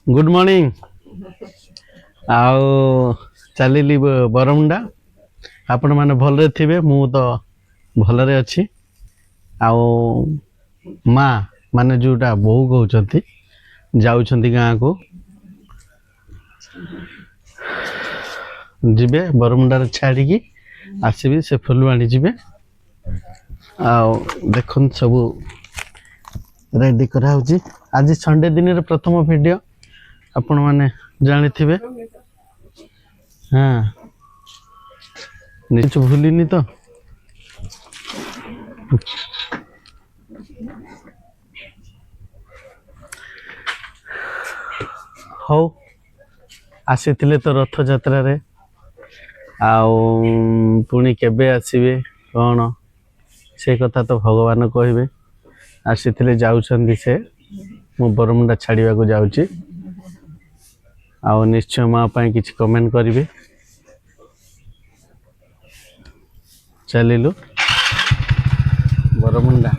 Good morning. आओ चलिली Bermuda. आपण माने भलरे थिबे, मु तो भलरे अछि। आओ माँ माने जोटा बहु कहउछंती जाउछंती गाँ को जिबे बरमुंडा छाड़ी की आसीबे से फुलवाणी जिबे। आओ देखन सब रेडी करा होची। आज संडे दिन रे प्रथम वीडियो आपण माने जानि थिबे। हाँ निच भूलिनी तो हौ आसीथिले तो रथ यात्रा रे। आओ पुणी केबे आसीबे कौन से कथा तो भगवान कहिबे। आसीथिले जाउछंदी से मु बरमुंडा छाड़िबा को जाउची। आओ निश्चय माँ पाई किछि कमेंट करिवे। चलिलु बरमुंडा।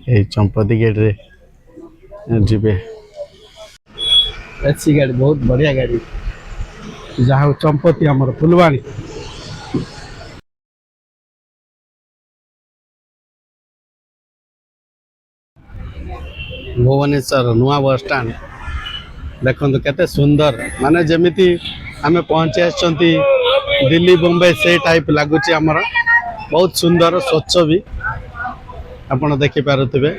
ए चंपती गेट रे जिबे। अच्छी गाड़ी, बहुत बढ़िया गाड़ी। जहाँ चंपती हमर फुलवाणी। भुवनेश्वर नुआ बस स्टैंड देखो केते सुंदर, माने जेमिति आमे पहुंचे आछंती दिल्ली बॉम्बे से टाइप लागुची। हमर बहुत सुंदर स्वच्छ भी आपण देखि पारुथिबे।